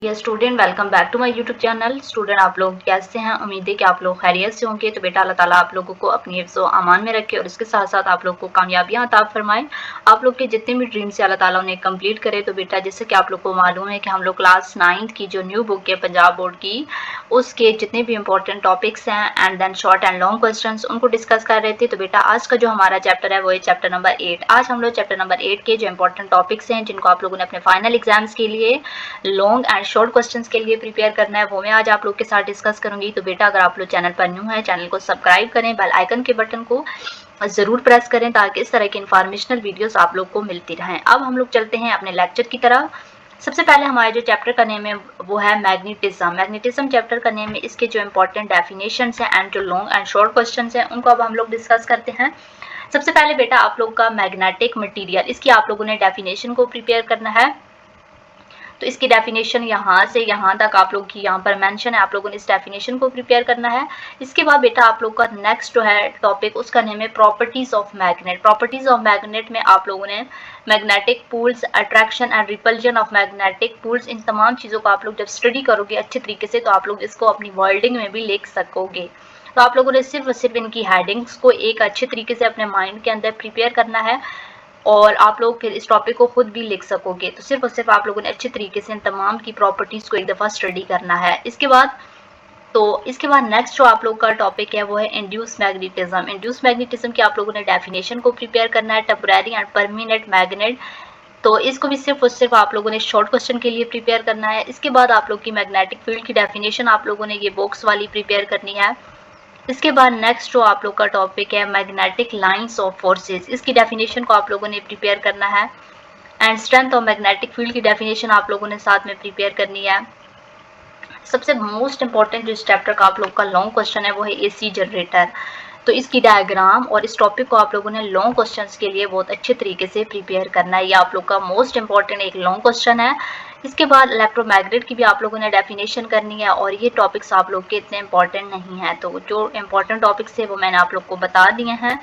ये student welcome back to my YouTube channel. Student आप लोग कैसे हैं? उम्मीद है कि आप लोग खैरियत से होंगे। तो बेटा अल्लाह ताला आप लोगों को अपनी हिफ्ज़ो अमान में रखे और इसके साथ साथ आप लोग को कामयाबियां अता फरमाए। आप लोग के जितने भी ड्रीम्स है अल्लाह ताला उन्हें कंप्लीट करे। तो बेटा जैसे कि आप लोग को मालूम है कि हम लोग क्लास 9th की जो न्यू बुक है पंजाब बोर्ड की, उसके जितने भी इंपॉर्टेंट टॉपिक्स हैं and then short and long question उनको डिस्कस कर रहे थे। तो बेटा आज का जो हमारा चैप्टर है वो है चैप्टर नंबर 8। आज हम लोग चैप्टर नंबर 8 के जो इंपॉर्टेंट टॉपिक्स हैं जिनको आप लोगों ने अपने फाइनल एग्जाम्स के लिए लॉन्ग एंड शॉर्ट क्वेश्चंस के लिए प्रिपेयर करना है वो मैं आज आप लोग के साथ डिस्कस करूंगी। तो बेटा अगर आप लोग चैनल पर न्यू है चैनल को सब्सक्राइब करें, बेल आइकन के बटन को जरूर प्रेस करें ताकि इस तरह की इंफॉर्मेशनल वीडियोस आप लोग को मिलती रहें। अब हम लोग चलते हैं अपने लेक्चर की तरफ। सबसे पहले हमारा जो चैप्टर का नेम है वो है मैग्नेटिज्म। मैग्नेटिज्म चैप्टर का नेम है। इसके जो इंपॉर्टेंट डेफिनेशंस हैं एंड जो लॉन्ग एंड शॉर्ट क्वेश्चंस हैं उनको अब हम लोग डिस्कस करते हैं। सबसे पहले बेटा आप लोग का मैग्नेटिक मटेरियल, इसकी आप लोगों ने डेफिनेशन को प्रिपेयर करना है। तो इसकी डेफिनेशन यहाँ से यहाँ तक आप लोग की यहाँ पर मेंशन है, आप लोगों ने इस डेफिनेशन को प्रिपेयर करना है। इसके बाद बेटा आप लोग का नेक्स्ट जो है टॉपिक उसका नेम है properties of magnet. Properties of magnet में आप लोगों ने magnetic poles, attraction and repulsion of magnetic poles, इन तमाम चीज़ों को आप लोग जब स्टडी करोगे अच्छे तरीके से तो आप लोग इसको अपनी वर्डिंग में भी लिख सकोगे। तो आप लोगों ने सिर्फ और सिर्फ इनकी हेडिंग्स को एक अच्छे तरीके से अपने माइंड के अंदर प्रिपेयर करना है और आप लोग फिर इस टॉपिक को खुद भी लिख सकोगे। तो सिर्फ और सिर्फ आप लोगों ने अच्छे तरीके से इन तमाम की प्रॉपर्टीज को एक दफ़ा स्टडी करना है। इसके बाद नेक्स्ट जो आप लोग का टॉपिक है वो है इंड्यूस मैग्नेटिज्म। इंड्यूस मैग्नेटिज्म की आप लोगों ने डेफिनेशन को प्रिपेयर करना है, टेम्परेरी एंड परमानेंट मैग्नेट। तो इसको भी सिर्फ और सिर्फ आप लोगों ने शॉर्ट क्वेश्चन के लिए प्रिपेयर करना है। इसके बाद आप लोग की मैग्नेटिक फील्ड की डेफिनेशन आप लोगों ने ये बॉक्स वाली प्रिपेयर करनी है। इसके बाद नेक्स्ट जो आप लोग का टॉपिक है मैग्नेटिक लाइंस ऑफ फोर्सेस, इसकी डेफिनेशन को आप लोगों ने प्रिपेयर करना है and strength of magnetic field की डेफिनेशन आप लोगों ने साथ में प्रिपेयर करनी है। सबसे मोस्ट इंपॉर्टेंट जो इस चैप्टर का आप लोग का लॉन्ग क्वेश्चन है वो है एसी जनरेटर। तो इसकी डायग्राम और इस टॉपिक को आप लोगों ने लॉन्ग क्वेश्चंस के लिए बहुत अच्छे तरीके से प्रिपेयर करना है। ये आप लोग का मोस्ट इंपॉर्टेंट एक लॉन्ग क्वेश्चन है। इसके बाद इलेक्ट्रोमैग्नेट की भी आप लोगों ने डेफिनेशन करनी है और ये टॉपिक्स आप लोग के इतने इंपॉर्टेंट नहीं है। तो जो इंपॉर्टेंट टॉपिक्स है वो मैंने आप लोग को बता दिए हैं।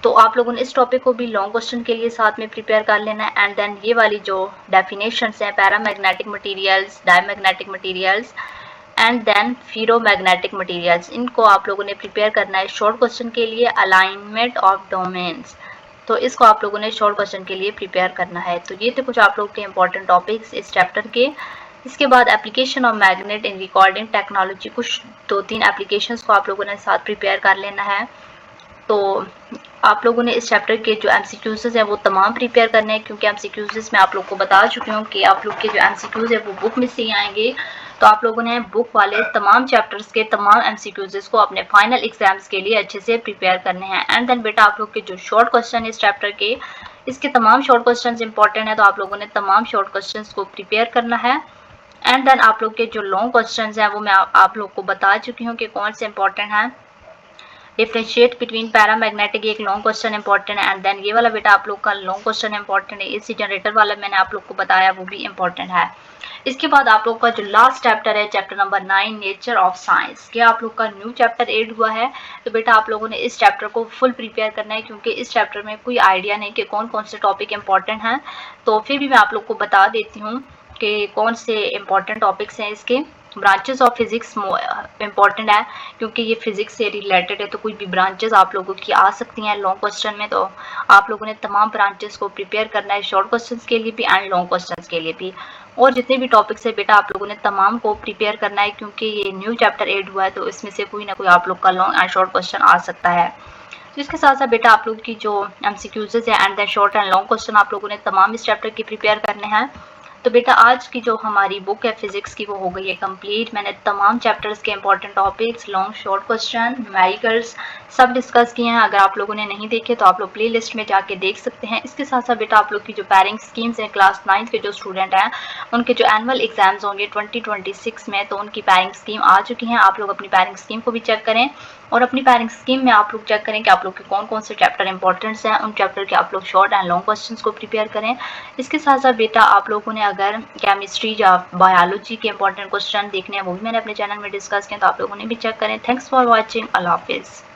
तो आप लोगों ने इस टॉपिक को भी लॉन्ग क्वेश्चन के लिए साथ में प्रिपेयर कर लेना है। एंड देन ये वाली जो डेफिनेशंस हैं paramagnetic materials, diamagnetic materials and then ferromagnetic materials, इनको आप लोगों ने प्रिपेयर करना है शॉर्ट क्वेश्चन के लिए। अलाइनमेंट ऑफ डोमेन्स, तो इसको आप लोगों ने शॉर्ट क्वेश्चन के लिए प्रिपेयर करना है। तो ये थे कुछ आप लोग के इंपॉर्टेंट टॉपिक्स इस चैप्टर के। इसके बाद application of magnet in recording technology, कुछ 2-3 एप्लीकेशंस को आप लोगों ने साथ प्रिपेयर कर लेना है। तो आप लोगों ने इस चैप्टर के जो एमसीक्यूज़ हैं वो तमाम प्रिपेयर करने हैं, क्योंकि एमसीक्यूज़ मैं आप लोग को बता चुकी हूँ कि आप लोग के जो एमसीक्यूज़ है वो बुक में से ही आएंगे। तो आप लोगों ने बुक वाले तमाम चैप्टर्स के तमाम एमसीक्यूज़ को अपने फाइनल एग्जाम्स के लिए अच्छे से प्रिपेयर करने हैं। एंड देन बेटा आप लोग के जो शॉर्ट क्वेश्चन है इस चैप्टर के, इसके तमाम शॉर्ट क्वेश्चन इंपॉर्टेंट है, तो आप लोगों ने तमाम शॉर्ट क्वेश्चन को प्रिपेयर करना है। एंड देन आप लोग के जो लॉन्ग क्वेश्चन हैं वो मैं आप लोग को बता चुकी हूँ कि कौन से इंपॉर्टेंट हैं। डिफ्रेंशिएट बिटवीन पैरामैग्नेटिक एक लॉन्ग क्वेश्चन इंपॉर्टेंट है। एंड देन ये वाला बेटा आप लोग का लॉन्ग क्वेश्चन इंपॉर्टेंट है। एसी जनरेटर वाला मैंने आप लोग को बताया वो भी इंपॉर्टेंट है। इसके बाद आप लोग का जो लास्ट चैप्टर है chapter number 9 nature of science, ये आप लोग का न्यू चैप्टर एड हुआ है। तो बेटा आप लोगों ने इस चैप्टर को फुल प्रिपेयर करना है, क्योंकि इस चैप्टर में कोई आइडिया नहीं कि कौन कौन से टॉपिक इंपॉर्टेंट हैं। तो फिर भी मैं आप लोग को बता देती हूँ कि कौन से इंपॉर्टेंट टॉपिक्स हैं इसके। ब्रांचेस ऑफ फिजिक्स इंपॉर्टेंट है, क्योंकि ये फिजिक्स से रिलेटेड है। तो कोई भी ब्रांचेस आप लोगों की आ सकती हैं लॉन्ग क्वेश्चन में। तो आप लोगों ने तमाम ब्रांचेस को प्रिपेयर करना है शॉर्ट क्वेश्चंस के लिए भी एंड लॉन्ग क्वेश्चंस के लिए भी। और जितने भी टॉपिक्स है बेटा आप लोगों ने तमाम को प्रिपेयर करना है, क्योंकि ये न्यू चैप्टर एड हुआ है तो इसमें से कोई ना कोई आप लोग का लॉन्ग एंड शॉर्ट क्वेश्चन आ सकता है। तो इसके साथ साथ बेटा आप लोग की जो एमसीक्यूज है and then short and long question आप लोगों ने तमाम इस चैप्टर की प्रिपेयर करने हैं। तो बेटा आज की जो हमारी बुक है फिजिक्स की वो हो गई है कंप्लीट। मैंने तमाम चैप्टर्स के important topics, long short question, numericals सब डिस्कस किए हैं। अगर आप लोगों ने नहीं देखे तो आप लोग प्ले लिस्ट में जाके देख सकते हैं। इसके साथ साथ बेटा आप लोग की जो पेयरिंग स्कीम्स हैं क्लास 9th के जो स्टूडेंट हैं उनके जो एनुअल एग्जाम्स होंगे 2026 में, तो उनकी पेयरिंग स्कीम आ चुकी हैं। आप लोग अपनी पेयरिंग स्कीम को भी चेक करें और अपनी पेयरिंग स्कीम में आप लोग चेक करें कि आप लोग के कौन कौन से चैप्टर इंपॉर्टेंट्स हैं। उन चैप्टर के आप लोग शॉर्ट एंड लॉन्ग क्वेश्चंस को प्रिपेयर करें। इसके साथ साथ बेटा आप लोगों ने अगर केमिस्ट्री या बायोलॉजी के इंपॉर्टेंट क्वेश्चन देखने हैं वो भी मैंने अपने चैनल में डिस्कस किए, तो आप लोगों ने भी चेक करें। Thanks for watching. अल्लाह हाफिज़।